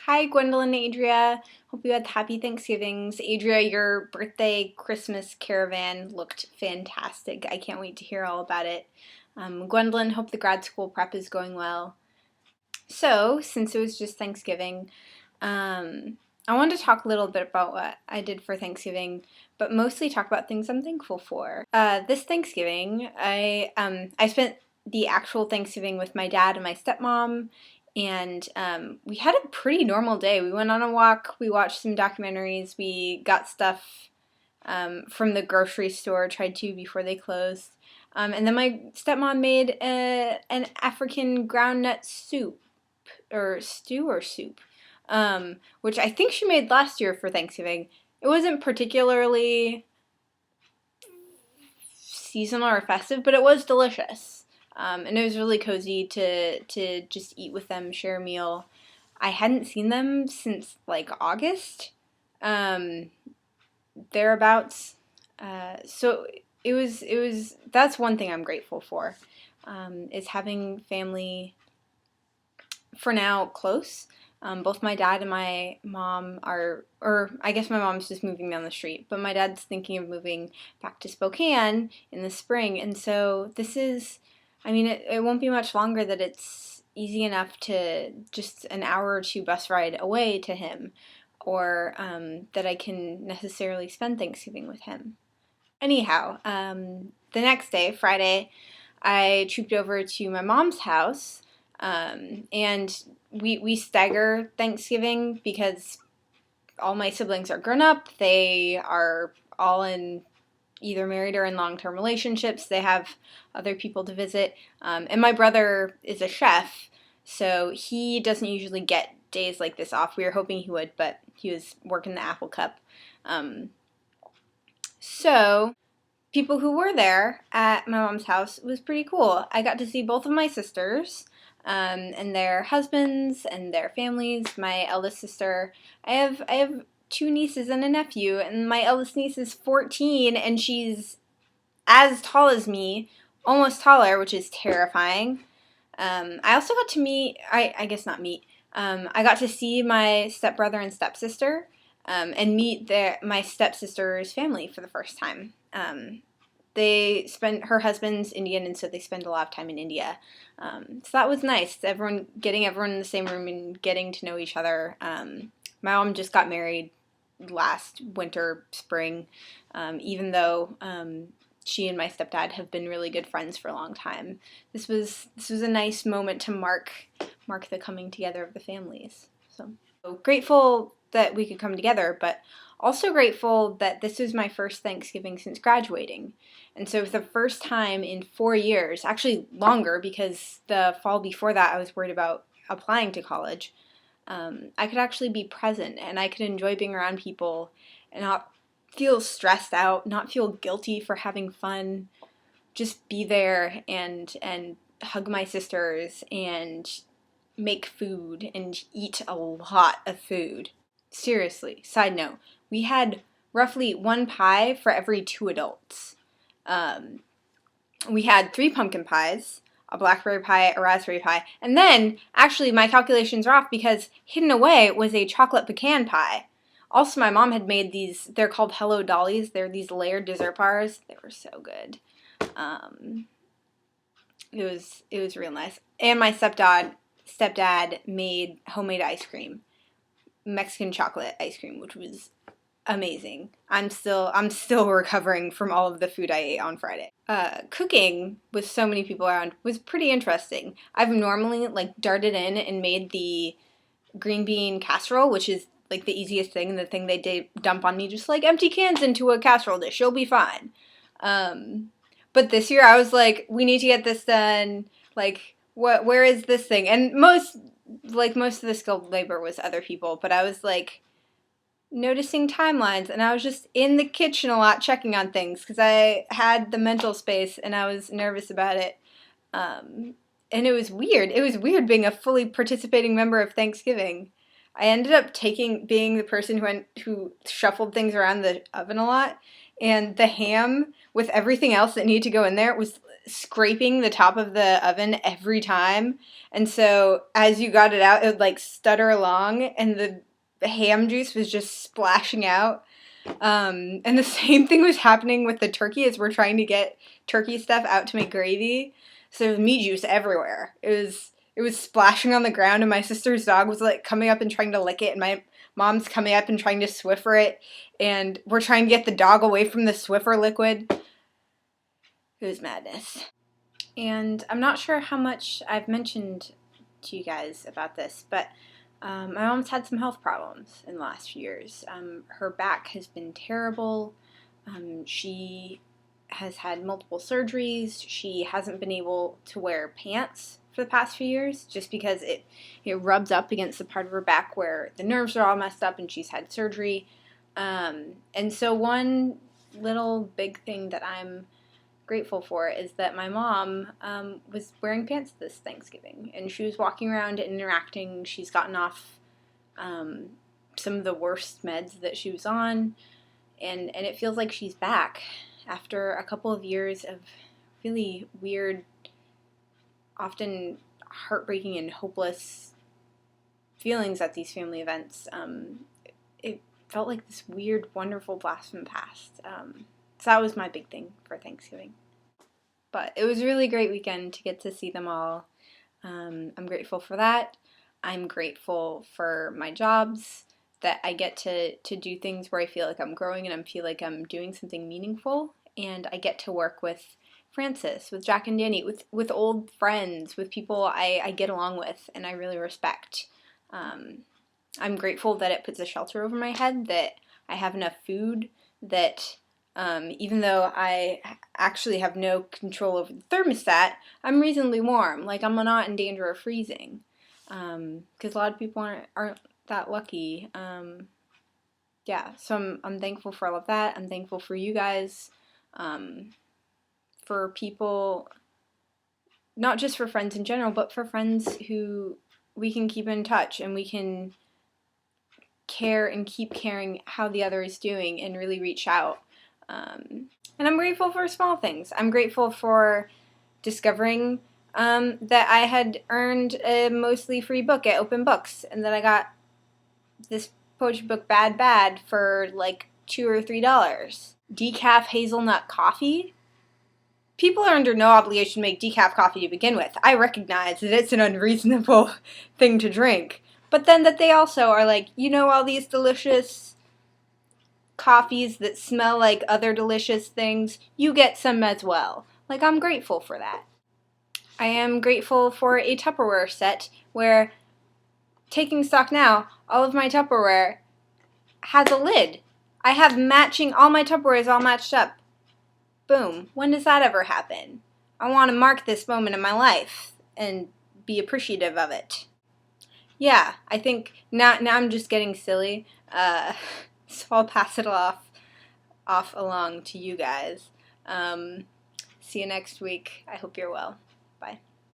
Hi, Gwendolyn and Adria. Hope you had happy Thanksgivings. Adria, your birthday Christmas caravan looked fantastic. I can't wait to hear all about it. Gwendolyn, hope the grad school prep is going well. So, since it was just Thanksgiving, I wanted to talk a little bit about what I did for Thanksgiving, but mostly talk about things I'm thankful for. This Thanksgiving, I spent the actual Thanksgiving with my dad and my stepmom, and we had a pretty normal day. We went on a walk, we watched some documentaries, we got stuff from the grocery store, tried to before they closed. And then my stepmom made an African groundnut soup, or stew or soup, which I think she made last year for Thanksgiving. It wasn't particularly seasonal or festive, but it was delicious. And it was really cozy to just eat with them, share a meal. I hadn't seen them since like August, thereabouts. So that's one thing I'm grateful for, is having family for now close. Both my dad and my mom or I guess my mom's just moving down the street, but my dad's thinking of moving back to Spokane in the spring. And so it won't be much longer that it's easy enough to just an hour or two bus ride away to him, or that I can necessarily spend Thanksgiving with him. Anyhow, the next day, Friday, I trooped over to my mom's house, and we stagger Thanksgiving because all my siblings are grown up. They are all either married or in long-term relationships. They have other people to visit. And my brother is a chef, so he doesn't usually get days like this off. We were hoping he would, but he was working the Apple Cup. So people who were there at my mom's house, was pretty cool. I got to see both of my sisters, and their husbands and their families. My eldest sister, I have two nieces and a nephew, and my eldest niece is 14, and she's as tall as me, almost taller, which is terrifying. I also got to meet, I guess not meet, I got to see my stepbrother and stepsister, and meet my stepsister's family for the first time. Her husband's Indian, and so they spend a lot of time in India. So that was nice. Getting everyone in the same room and getting to know each other. My mom just got married last winter, spring, even though she and my stepdad have been really good friends for a long time. This was a nice moment to mark the coming together of the families. So grateful that we could come together, but also grateful that this was my first Thanksgiving since graduating. And so for the first time in 4 years, actually longer, because the fall before that I was worried about applying to college, I could actually be present, and I could enjoy being around people and not feel stressed out, not feel guilty for having fun, just be there and hug my sisters and make food and eat a lot of food. Seriously, side note, we had roughly one pie for every 2 adults. We had 3 pumpkin pies, a blackberry pie, a raspberry pie, and then, actually, my calculations are off because hidden away was a chocolate pecan pie. Also, my mom had made these, they're called Hello Dollies. They're these layered dessert bars. They were so good. It was real nice. And my stepdad made homemade ice cream, Mexican chocolate ice cream, which was amazing. I'm still recovering from all of the food I ate on Friday. Cooking with so many people around was pretty interesting. I've normally darted in and made the green bean casserole, which is like the easiest thing, the thing they dump on me, just empty cans into a casserole dish, you'll be fine. But this year I was like, we need to get this done. Where is this thing? And most of the skilled labor was other people, but I was noticing timelines, and I was just in the kitchen a lot checking on things because I had the mental space and I was nervous about it. And it was weird. It was weird being a fully participating member of Thanksgiving. I ended up being the person who shuffled things around the oven a lot, and the ham with everything else that needed to go in there scraping the top of the oven every time. And so as you got it out, it would like stutter along and the ham juice was just splashing out. And the same thing was happening with the turkey as we're trying to get turkey stuff out to make gravy. So there was meat juice everywhere. It was splashing on the ground, and my sister's dog was like coming up and trying to lick it, and my mom's coming up and trying to Swiffer it, and we're trying to get the dog away from the Swiffer liquid. It was madness. And I'm not sure how much I've mentioned to you guys about this, but my mom's had some health problems in the last few years. Her back has been terrible. She has had multiple surgeries. She hasn't been able to wear pants for the past few years just because it rubs up against the part of her back where the nerves are all messed up, and she's had surgery. And so one little big thing that I'm grateful for is that my mom was wearing pants this Thanksgiving, and she was walking around and interacting. She's gotten off some of the worst meds that she was on, and it feels like she's back after a couple of years of really weird, often heartbreaking and hopeless feelings at these family events. It felt like this weird, wonderful blast from the past. So that was my big thing for Thanksgiving. But it was a really great weekend to get to see them all. I'm grateful for that. I'm grateful for my jobs, that I get to do things where I feel like I'm growing and I feel like I'm doing something meaningful. And I get to work with Francis, with Jack and Danny, with old friends, with people I get along with and I really respect. I'm grateful that it puts a shelter over my head, that I have enough food, that even though I actually have no control over the thermostat, I'm reasonably warm. Like, I'm not in danger of freezing. Because a lot of people aren't that lucky. Yeah, so I'm thankful for all of that. I'm thankful for you guys. For people, not just for friends in general, but for friends who we can keep in touch and we can care and keep caring how the other is doing and really reach out. And I'm grateful for small things. I'm grateful for discovering that I had earned a mostly free book at Open Books, and that I got this poetry book, Bad, for like $2 or $3. Decaf hazelnut coffee. People are under no obligation to make decaf coffee to begin with. I recognize that it's an unreasonable thing to drink. But then that they also are like, all these delicious coffees that smell like other delicious things, you get some as well. Like, I'm grateful for that. I am grateful for a Tupperware set where, taking stock now, all of my Tupperware has a lid. I have all my Tupperware is all matched up. Boom. When does that ever happen? I want to mark this moment in my life and be appreciative of it. Yeah, I think now I'm just getting silly. So I'll pass it off along to you guys. See you next week. I hope you're well. Bye.